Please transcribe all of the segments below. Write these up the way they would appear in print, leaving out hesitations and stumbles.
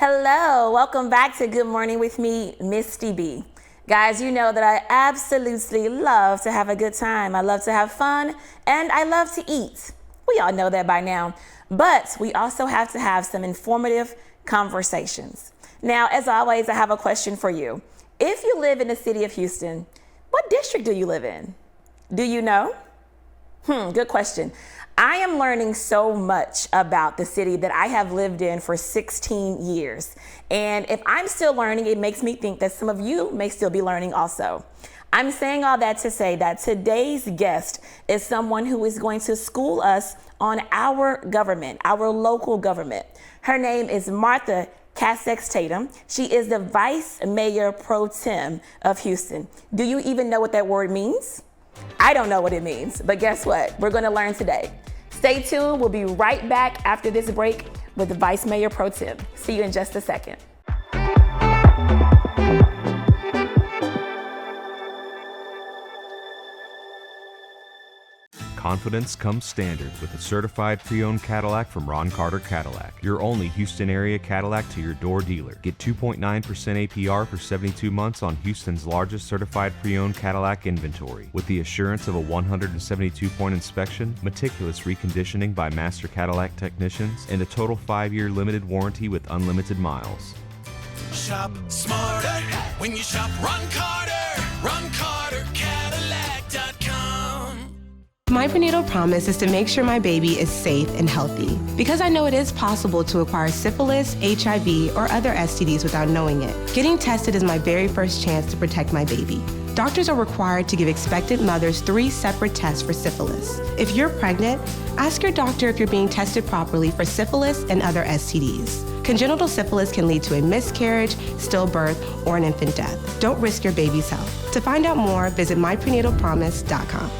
Hello, welcome back to Good Morning with me, Misti B. Guys, you know that I absolutely love to have a good time. I love to have fun, and I love to eat. We all know that by now. But we also have to have some informative conversations. Now, as always, I have a question for you. If you live in the city of Houston, what district do you live in? Do you know? Good question. I am learning so much about the city that I have lived in for 16 years. And if I'm still learning, it makes me think that some of you may still be learning also. I'm saying all that to say that today's guest is someone who is going to school us on our government, our local government. Her name is Martha Castex-Tatum. She is the Vice Mayor Pro Tem of Houston. Do you even know what that word means? I don't know what it means, but guess what? We're going to learn today. Stay tuned. We'll be right back after this break with the Vice Mayor Pro Tem. See you in just a second. Confidence comes standard with a certified pre-owned Cadillac from Ron Carter Cadillac, your only Houston area Cadillac to your door dealer. Get 2.9% APR for 72 months on Houston's largest certified pre-owned Cadillac inventory, with the assurance of a 172-point inspection, meticulous reconditioning by master Cadillac technicians, and a total 5-year limited warranty with unlimited miles. Shop smarter when you shop Ron Carter. Ron Carter Cadillac.com. My prenatal promise is to make sure my baby is safe and healthy, because I know it is possible to acquire syphilis, HIV, or other STDs without knowing it. Getting tested is my very first chance to protect my baby. Doctors are required to give expectant mothers 3 separate tests for syphilis. If you're pregnant, ask your doctor if you're being tested properly for syphilis and other STDs. Congenital syphilis can lead to a miscarriage, stillbirth, or an infant death. Don't risk your baby's health. To find out more, visit myprenatalpromise.com.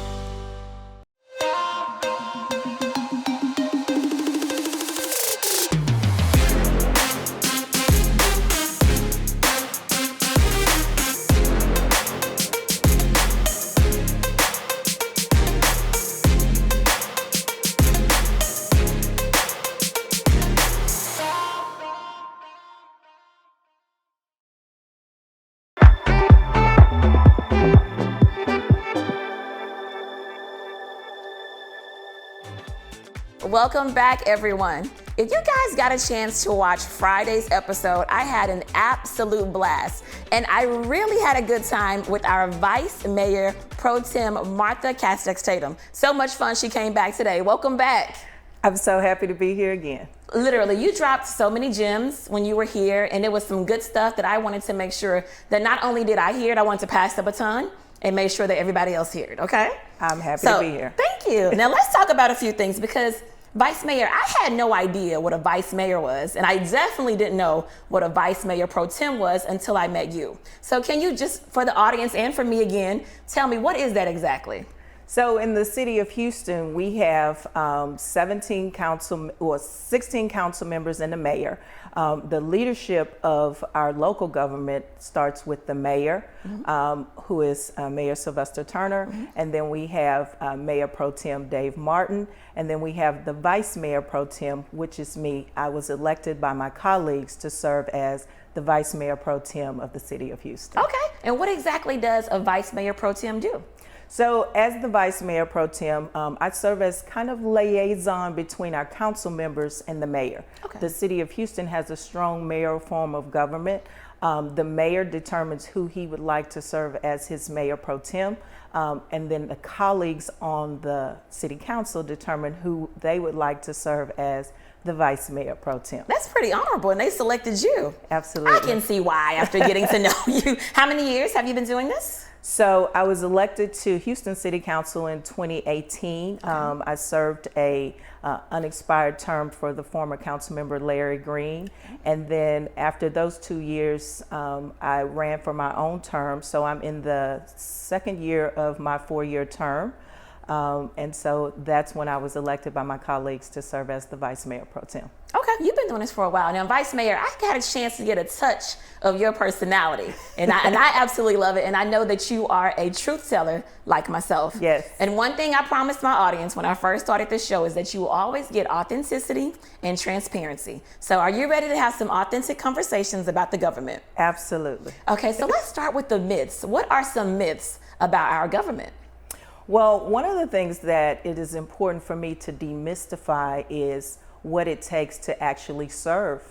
Welcome back, everyone. If you guys got a chance to watch Friday's episode, I had an absolute blast, and I really had a good time with our Vice Mayor Pro Tem, Martha Castex-Tatum. So much fun she came back today. Welcome back. I'm so happy to be here again. Literally, you dropped so many gems when you were here, and it was some good stuff that I wanted to make sure that not only did I hear it, I wanted to pass the baton and make sure that everybody else heard it, okay? I'm happy to be here. Thank you. Now let's talk about a few things, because Vice Mayor, I had no idea what a Vice Mayor was, and I definitely didn't know what a Vice Mayor Pro Tem was until I met you. So can you just, for the audience and for me again, tell me, what is that exactly? So in the city of Houston, we have 16 council members and the mayor. The leadership of our local government starts with the mayor, who is Mayor Sylvester Turner, and then we have Mayor Pro Tem Dave Martin, and then we have the Vice Mayor Pro Tem, which is me. I was elected by my colleagues to serve as the Vice Mayor Pro Tem of the city of Houston. Okay, and what exactly does a Vice Mayor Pro Tem do? So as the Vice Mayor Pro Tem, I serve as kind of liaison between our council members and the mayor. Okay. The city of Houston has a strong mayoral form of government. The mayor determines who he would like to serve as his Mayor Pro Tem, and then the colleagues on the city council determine who they would like to serve as the Vice Mayor Pro Tem. That's pretty honorable, and they selected you. Absolutely. I can see why after getting to know you. How many years have you been doing this? So I was elected to Houston City Council in 2018. Okay. I served a unexpired term for the former council member Larry Green. And then after those 2 years, I ran for my own term. So I'm in the second year of my 4-year term. And so that's when I was elected by my colleagues to serve as the Vice Mayor Pro Tem. Okay, you've been doing this for a while. Now, Vice Mayor, I had a chance to get a touch of your personality, and I absolutely love it. And I know that you are a truth teller like myself. Yes. And one thing I promised my audience when I first started this show is that you will always get authenticity and transparency. So are you ready to have some authentic conversations about the government? Absolutely. Okay, so let's start with the myths. What are some myths about our government? Well, one of the things that it is important for me to demystify is what it takes to actually serve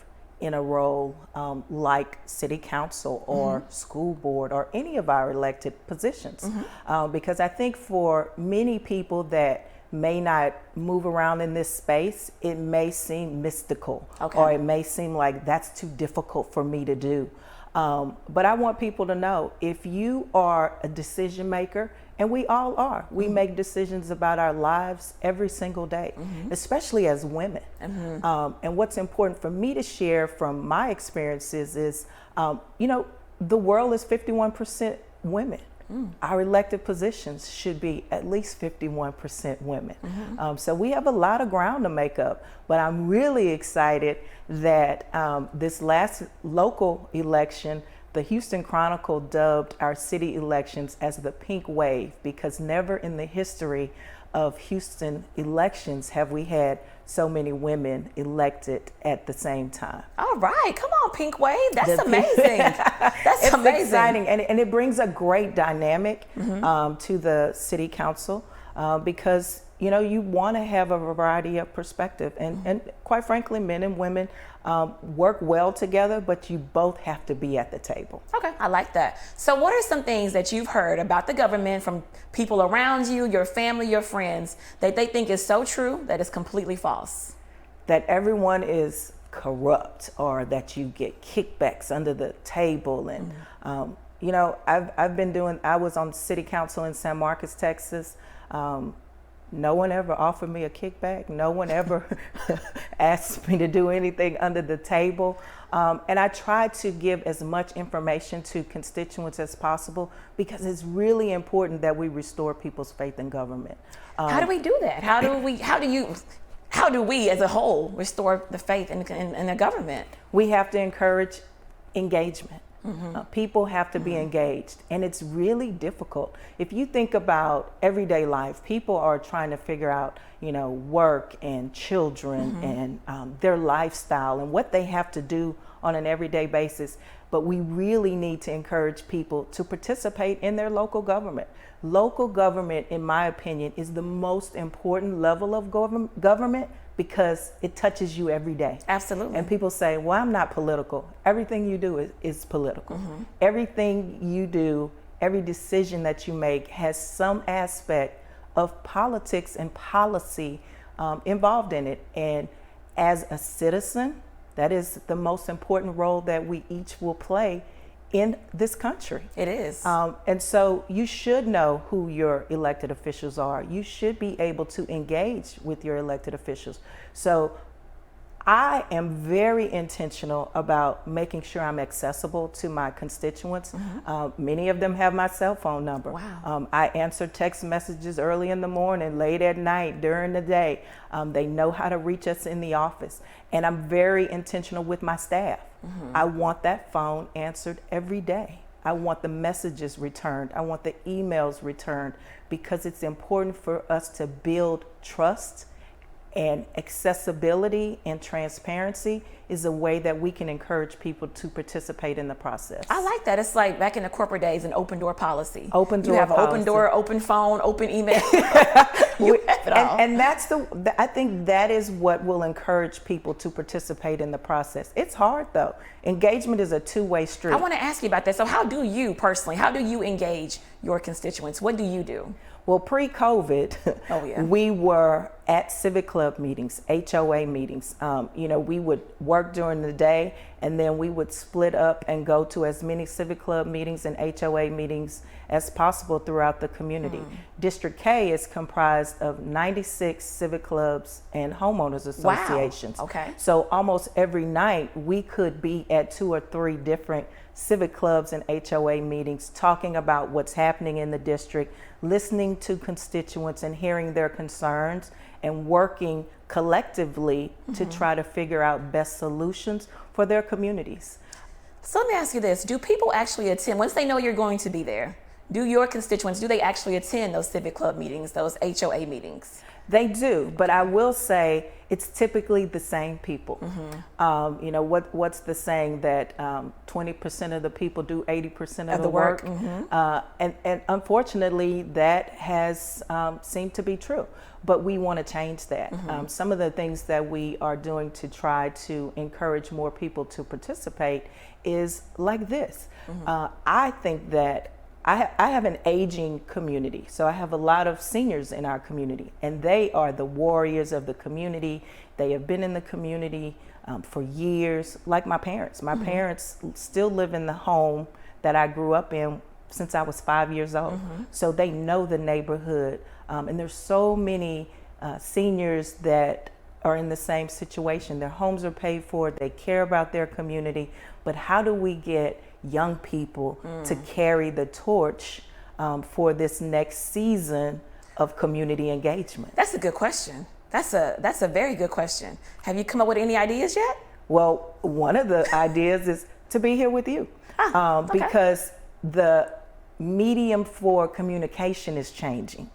in a role like city council or school board or any of our elected positions. Because I think for many people that may not move around in this space, it may seem mystical, or it may seem like that's too difficult for me to do. But I want people to know, if you are a decision maker, and we all are, we make decisions about our lives every single day, especially as women. And what's important for me to share from my experiences is, the world is 51% women. Our elected positions should be at least 51% women. So we have a lot of ground to make up, but I'm really excited that this last local election, the Houston Chronicle dubbed our city elections as the pink wave, because never in the history of Houston elections have we had so many women elected at the same time. All right, come on, pink wave. That's amazing. That's It's amazing. exciting, and it brings a great dynamic to the city council, because you want to have a variety of perspective, and quite frankly, men and women work well together, but you both have to be at the table. Okay, I like that. So what are some things that you've heard about the government from people around you, your family, your friends, that they think is so true that is completely false? That everyone is corrupt, or that you get kickbacks under the table. And I was on city council in San Marcos, Texas. No one ever offered me a kickback. No one ever asked me to do anything under the table. And I try to give as much information to constituents as possible, because it's really important that we restore people's faith in government. How do we do that? How do we as a whole restore the faith in the government? We have to encourage engagement. People have to be engaged, and it's really difficult. If you think about everyday life, people are trying to figure out, work and children and their lifestyle and what they have to do on an everyday basis. But we really need to encourage people to participate in their local government. Local government, in my opinion, is the most important level of government, because it touches you every day. Absolutely. And people say, well, I'm not political. Everything you do is political. Everything you do, every decision that you make has some aspect of politics and policy involved in it. And as a citizen, that is the most important role that we each will play in this country. It is. And so you should know who your elected officials are. You should be able to engage with your elected officials. So I am very intentional about making sure I'm accessible to my constituents. Many of them have my cell phone number. Wow. I answer text messages early in the morning, late at night, during the day. They know how to reach us in the office. And I'm very intentional with my staff. I want that phone answered every day. I want the messages returned. I want the emails returned, because it's important for us to build trust, and accessibility and transparency is a way that we can encourage people to participate in the process. I like that. It's like back in the corporate days, an open door policy. Open door You have policy. open door, open phone, open email. You have it all. And that's I think that is what will encourage people to participate in the process. It's hard though. Engagement is a two-way street. I want to ask you about that. So how do you personally, how do you engage your constituents? What do you do? Well, pre-COVID, we were at civic club meetings, HOA meetings. We would work during the day, and then we would split up and go to as many civic club meetings and HOA meetings as possible throughout the community. District K is comprised of 96 civic clubs and homeowners associations. Wow. Okay. So almost every night we could be at 2 or 3 different civic clubs and HOA meetings, talking about what's happening in the district, listening to constituents and hearing their concerns, and working collectively to try to figure out best solutions for their communities. So let me ask you this. Do people actually attend, once they know you're going to be there, do your constituents, do they actually attend those civic club meetings, those HOA meetings? They do, but I will say it's typically the same people. You know, what's the saying that 20% of the people do 80% of the work? And unfortunately, that has seemed to be true. But we want to change that. Some of the things that we are doing to try to encourage more people to participate is like this. I think that I have an aging community, so I have a lot of seniors in our community, and they are the warriors of the community. They have been in the community for years, like my parents. My parents still live in the home that I grew up in since I was 5 years old, so they know the neighborhood, and there's so many seniors that are in the same situation. Their homes are paid for, they care about their community, but how do we get young people to carry the torch for this next season of community engagement? That's a good question. That's a very good question. Have you come up with any ideas yet? Well, one of the ideas is to be here with you, because the medium for communication is changing.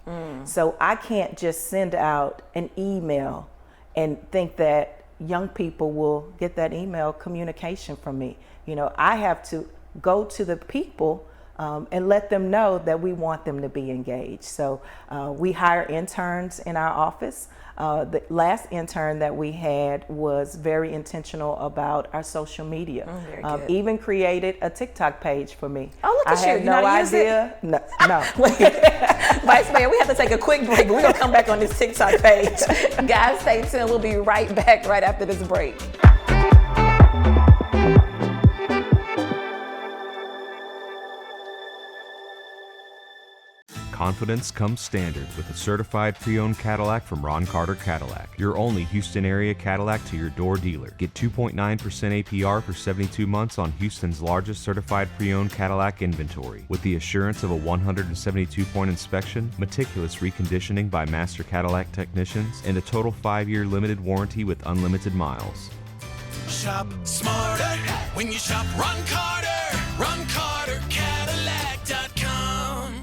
So I can't just send out an email and think that young people will get that email communication from me. You know, I have to go to the people and let them know that we want them to be engaged. So we hire interns in our office. The last intern that we had was very intentional about our social media. Very good. Even created a TikTok page for me. Oh, look at I had you. no Not use it? idea. No. Vice Mayor, we have to take a quick break, but we're going to come back on this TikTok page. Guys, stay tuned. We'll be right back right after this break. Confidence comes standard with a certified pre-owned Cadillac from Ron Carter Cadillac, your only Houston area Cadillac to your door dealer. Get 2.9% APR for 72 months on Houston's largest certified pre-owned Cadillac inventory, with the assurance of a 172-point inspection, meticulous reconditioning by master Cadillac technicians, and a total 5-year limited warranty with unlimited miles. Shop smarter when you shop Ron Carter. RonCarterCadillac.com.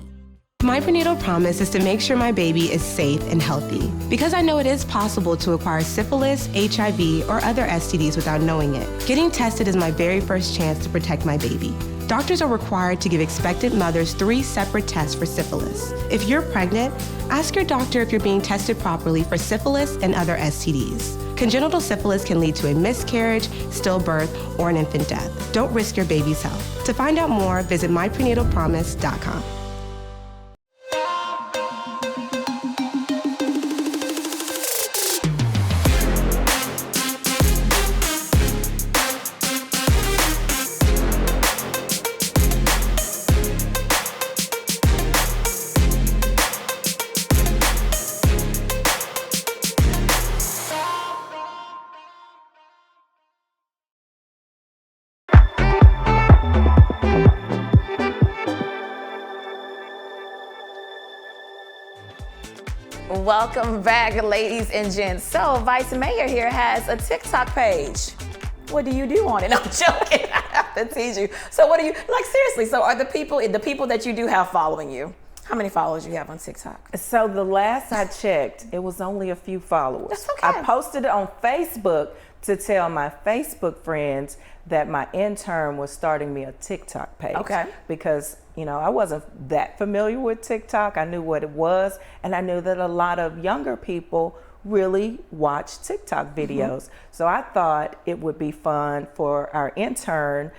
My prenatal promise is to make sure my baby is safe and healthy, because I know it is possible to acquire syphilis, HIV, or other STDs without knowing it. Getting tested is my very first chance to protect my baby. Doctors are required to give expectant mothers 3 separate tests for syphilis. If you're pregnant, ask your doctor if you're being tested properly for syphilis and other STDs. Congenital syphilis can lead to a miscarriage, stillbirth, or an infant death. Don't risk your baby's health. To find out more, visit myprenatalpromise.com. Welcome back, ladies and gents. So, Vice Mayor here has a TikTok page. What do you do on it? No, I'm joking. I have to tease you. So, what do you, like, seriously, so are the people that you do have following you, how many followers you have on TikTok? So the last I checked, it was only a few followers. That's okay. I posted it on Facebook to tell my Facebook friends that my intern was starting me a TikTok page. Okay. Because, you know, I wasn't that familiar with TikTok. I knew what it was, and I knew that a lot of younger people really watch TikTok videos. So I thought it would be fun for our intern,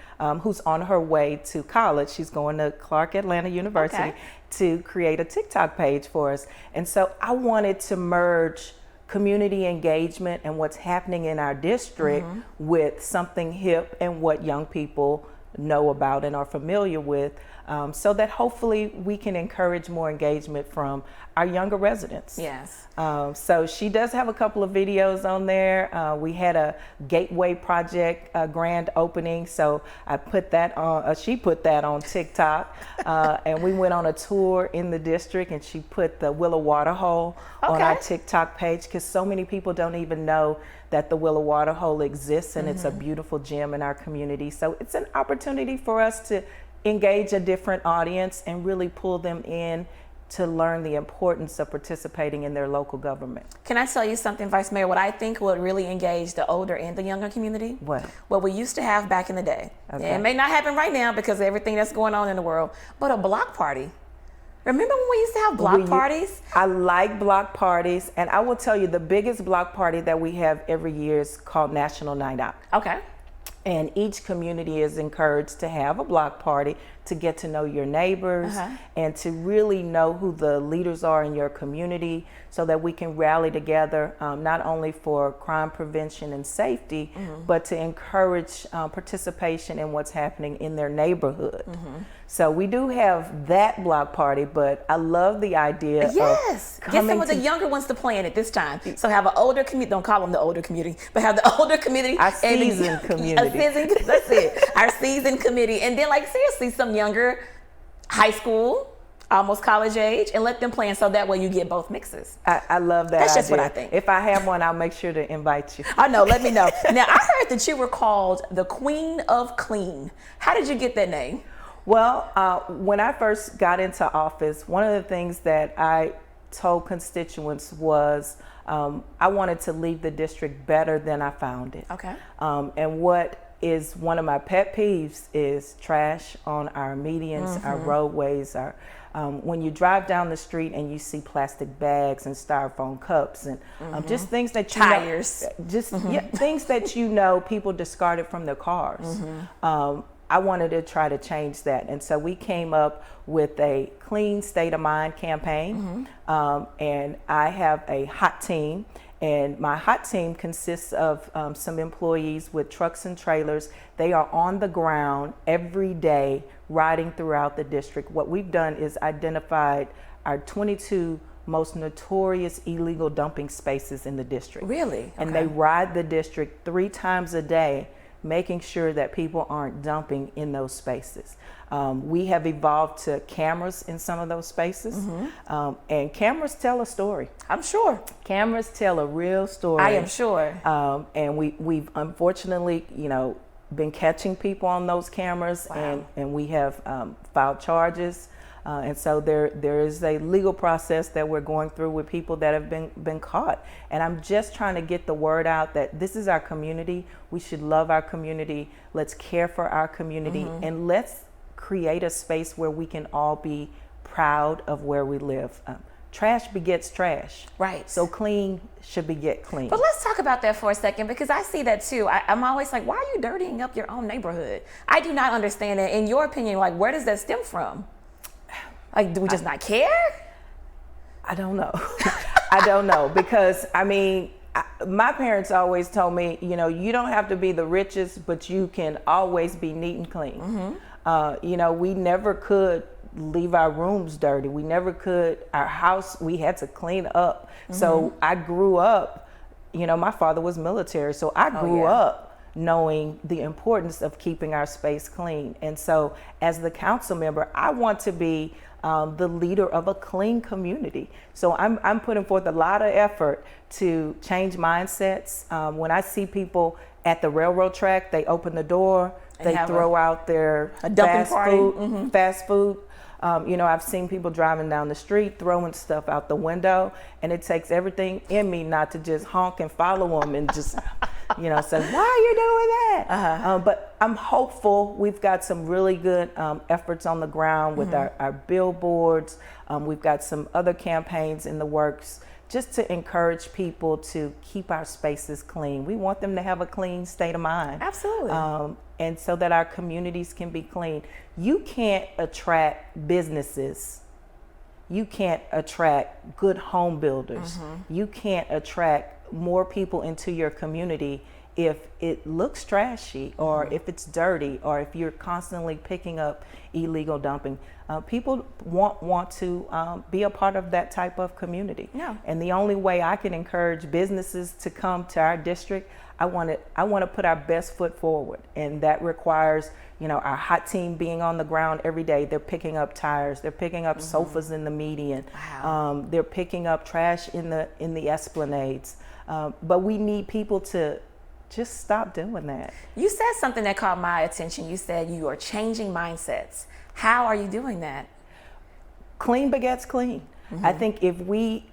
who's on her way to college. She's going to Clark Atlanta University, to create a TikTok page for us. And so I wanted to merge community engagement and what's happening in our district with something hip and what young people know about and are familiar with, so that hopefully we can encourage more engagement from our younger residents. Yes. So she does have a couple of videos on there. We had a Gateway Project grand opening, so I put that on. She put that on TikTok, and we went on a tour in the district, and she put the Willow Water Hole on our TikTok page, because so many people don't even know that the Willow Water Hole exists, and it's a beautiful gem in our community. So it's an opportunity for us to engage a different audience and really pull them in to learn the importance of participating in their local government. Can I tell you something, Vice Mayor? What I think would really engage the older and the younger community? What? What we used to have back in the day. Okay. It may not happen right now because of everything that's going on in the world, but a block party. Remember when we used to have block parties? I like block parties, and I will tell you the biggest block party that we have every year is called National Night Out. Okay. And each community is encouraged to have a block party to get to know your neighbors and to really know who the leaders are in your community, so that we can rally together, not only for crime prevention and safety, but to encourage participation in what's happening in their neighborhood. So we do have that block party, but I love the idea of get some of the younger ones to play in it this time. So have an older community, don't call them the older community, but have the older community. Our seasoned community. That's it. Our seasoned committee. And then, like, seriously, some younger, high school, almost college age, and let them play in, so that way you get both mixes. I love that. That's idea. just what I think. If I have one, I'll make sure to invite you. I know, let me know. Now, I heard that you were called the Queen of Clean. How did you get that name? Well, when I first got into office, one of the things that I told constituents was I wanted to leave the district better than I found it. Okay. And what is one of my pet peeves is trash on our medians, our roadways, our when you drive down the street and you see plastic bags and styrofoam cups and just things that you tires, things that you know people discarded from their cars. I wanted to try to change that, and so we came up with a Clean State of Mind campaign, and I have a hot team. And my hot team consists of some employees with trucks and trailers. They are on the ground every day, riding throughout the district. What we've done is identified our 22 most notorious illegal dumping spaces in the district. Really? And they ride the district 3 times a day, making sure that people aren't dumping in those spaces. We have evolved to cameras in some of those spaces, and cameras tell a story. I'm sure. Cameras tell a real story. I am sure. And we've unfortunately, been catching people on those cameras, and we have filed charges. And so there is a legal process that we're going through with people that have been caught. And I'm just trying to get the word out that this is our community. We should love our community. Let's care for our community, and let's create a space where we can all be proud of where we live. Trash begets trash. Right. So clean should beget clean. But let's talk about that for a second, because I see that too. I'm always like, why are you dirtying up your own neighborhood? I do not understand that. In your opinion, like, where does that stem from? Like, do we just not care? I don't know. I don't know, because my parents always told me, you don't have to be the richest, but you can always be neat and clean. We never could leave our rooms dirty. We never could, our house, we had to clean up. So I grew up, my father was military, so I grew up knowing the importance of keeping our space clean. And so as the council member, I want to be the leader of a clean community. So I'm putting forth a lot of effort to change mindsets. When I see people at the railroad track, they open the door, they throw out their fast food. I've seen people driving down the street throwing stuff out the window, and it takes everything in me not to just honk and follow them and just, say, why are you doing that? But I'm hopeful. We've got some really good efforts on the ground with our billboards. We've got some other campaigns in the works just to encourage people to keep our spaces clean. We want them to have a clean state of mind. Absolutely. And so that our communities can be clean. You can't attract businesses. You can't attract good home builders. You can't attract more people into your community if it looks trashy, or if it's dirty, or if you're constantly picking up illegal dumping, people want to be a part of that type of community. Yeah. And the only way I can encourage businesses to come to our district, I want to put our best foot forward, and that requires, you know, our hot team being on the ground every day. They're picking up tires, they're picking up sofas in the median, Wow. they're picking up trash in the esplanades. But we need people to just stop doing that. You said something that caught my attention. You said you are changing mindsets. How are you doing that? Clean begets clean. I think if we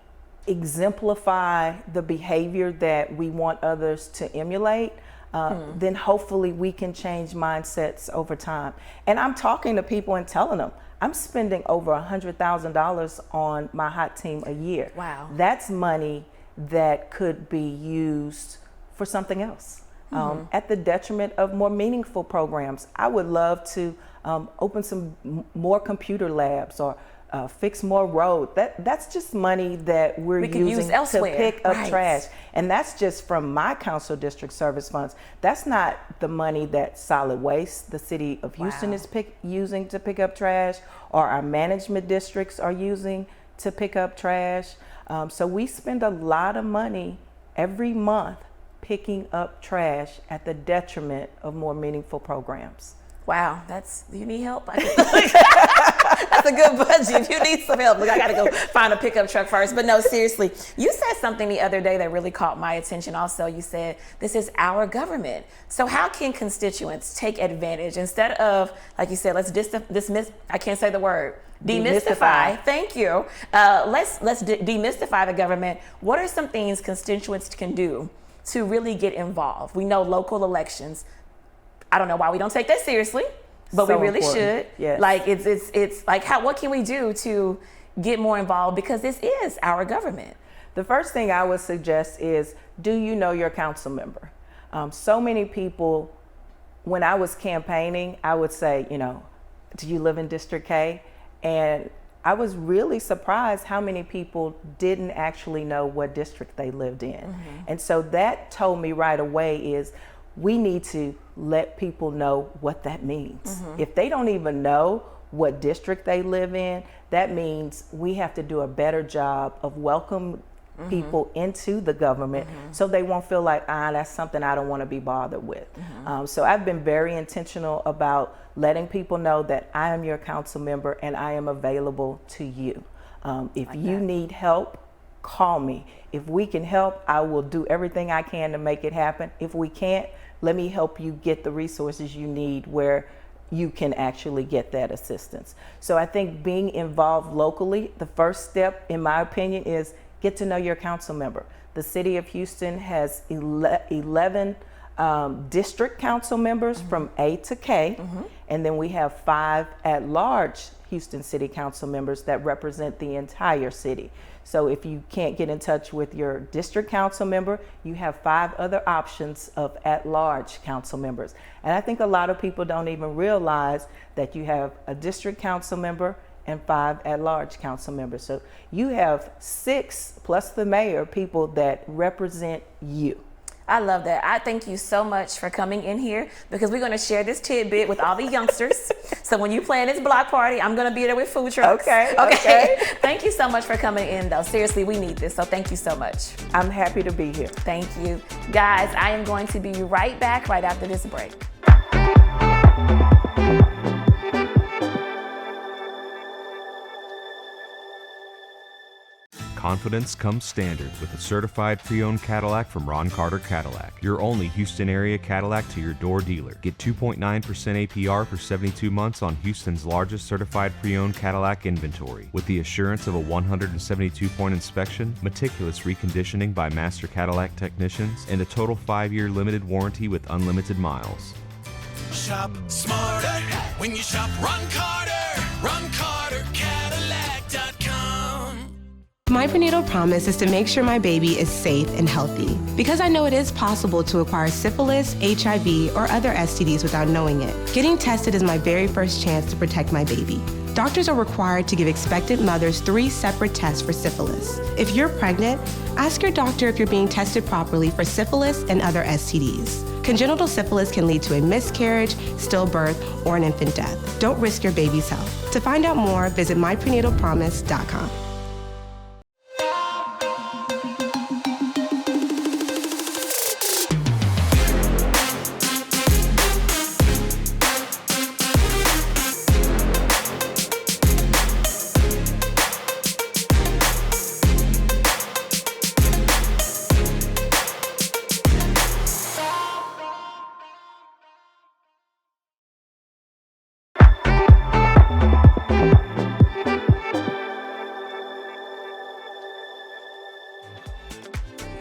exemplify the behavior that we want others to emulate, then hopefully we can change mindsets over time. And I'm talking to people and telling them, I'm spending over $100,000 on my hot team a year. Wow. That's money that could be used for something else, at the detriment of more meaningful programs. I would love to open some more computer labs, or fix more road. That's just money that we're We could use using elsewhere. to pick up Right. trash. And that's just from my council district service funds. That's not the money that solid waste, the city of Houston, Wow. is using to pick up trash, or our management districts are using to pick up trash. So we spend a lot of money every month picking up trash at the detriment of more meaningful programs. Wow, you need help? That's a good budget. If you need some help, look, I gotta go find a pickup truck first. But no, seriously, you said something the other day that really caught my attention also. You said, this is our government. So how can constituents take advantage instead of, like you said, let's dismiss, I can't say the word, demystify. Thank you. Let's demystify the government. What are some things constituents can do to really get involved? We know local elections. I don't know why we don't take that seriously, but So we really important. should. Yes. Like it's like what can we do to get more involved, because this is our government. The first thing I would suggest is, do you know your council member? So many people, when I was campaigning, I would say, you know, do you live in District K? And I was really surprised how many people didn't actually know what district they lived in. And so that told me right away is, we need to let people know what that means. If they don't even know what district they live in, that means we have to do a better job of welcoming people into the government, so they won't feel like, that's something I don't want to be bothered with. So I've been very intentional about letting people know that I am your council member and I am available to you. If you need help, call me. If we can help, I will do everything I can to make it happen. If we can't, let me help you get the resources you need where you can actually get that assistance. So I think being involved locally, the first step, in my opinion, is get to know your council member. The city of Houston has 11 district council members from A to K, and then we have 5 at-large Houston City Council members that represent the entire city. So if you can't get in touch with your district council member, you have 5 other options of at-large council members. And I think a lot of people don't even realize that you have a district council member and 5 at-large council members. So you have 6 plus the mayor people that represent you. I love that. I thank you so much for coming in here, because we're going to share this tidbit with all the youngsters. So when you plan this block party, I'm going to be there with food trucks. Okay. Thank you so much for coming in, though. Seriously, we need this. So thank you so much. I'm happy to be here. Thank you. Guys, I am going to be right back right after this break. Confidence comes standard with a certified pre-owned Cadillac from Ron Carter Cadillac, your only Houston area Cadillac to your door dealer. Get 2.9% APR for 72 months on Houston's largest certified pre-owned Cadillac inventory, with the assurance of a 172-point inspection, meticulous reconditioning by master Cadillac technicians, and a total 5-year limited warranty with unlimited miles. Shop smarter when you shop Ron Carter. Ron Carter Cadillac.com. My prenatal promise is to make sure my baby is safe and healthy, because I know it is possible to acquire syphilis, HIV, or other STDs without knowing it. Getting tested is my very first chance to protect my baby. Doctors are required to give expectant mothers 3 separate tests for syphilis. If you're pregnant, ask your doctor if you're being tested properly for syphilis and other STDs. Congenital syphilis can lead to a miscarriage, stillbirth, or an infant death. Don't risk your baby's health. To find out more, visit myprenatalpromise.com.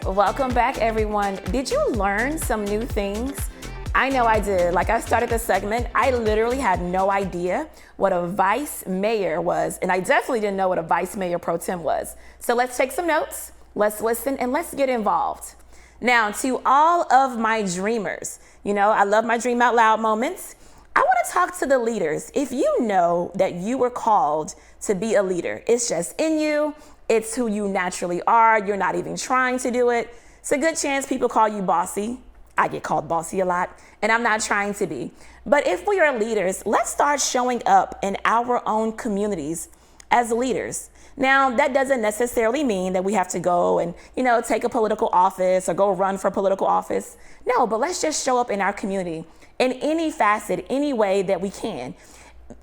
Welcome back, everyone. Did you learn some new things? I know I did. Like, I started the segment, I literally had no idea what a vice mayor was, and I definitely didn't know what a Vice Mayor Pro Tem was. So let's take some notes, let's listen, and let's get involved. Now, to all of my dreamers, you know, I love my dream out loud moments. I want to talk to the leaders. If you know that you were called to be a leader, it's just in you, it's who you naturally are, you're not even trying to do it. It's a good chance people call you bossy. I get called bossy a lot, and I'm not trying to be. But if we are leaders, let's start showing up in our own communities as leaders. Now, that doesn't necessarily mean that we have to go and, you know, take a political office or go run for political office. No, but let's just show up in our community in any facet, any way that we can.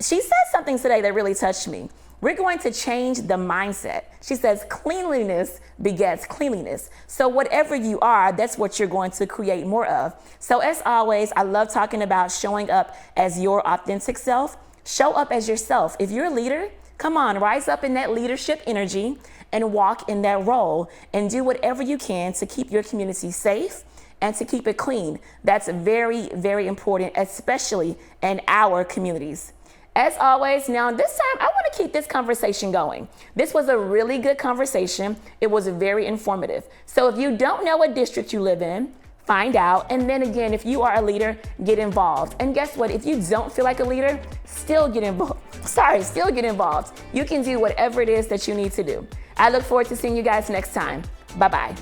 She said something today that really touched me. We're going to change the mindset. She says cleanliness begets cleanliness. So whatever you are, that's what you're going to create more of. So as always, I love talking about showing up as your authentic self. Show up as yourself. If you're a leader, come on, rise up in that leadership energy and walk in that role and do whatever you can to keep your community safe and to keep it clean. That's very, very important, especially in our communities. As always, now this time I want to keep this conversation going. This was a really good conversation. It was very informative. So if you don't know what district you live in, find out. And then again, if you are a leader, get involved. And guess what? If you don't feel like a leader, still get involved. Still get involved. You can do whatever it is that you need to do. I look forward to seeing you guys next time. Bye-bye.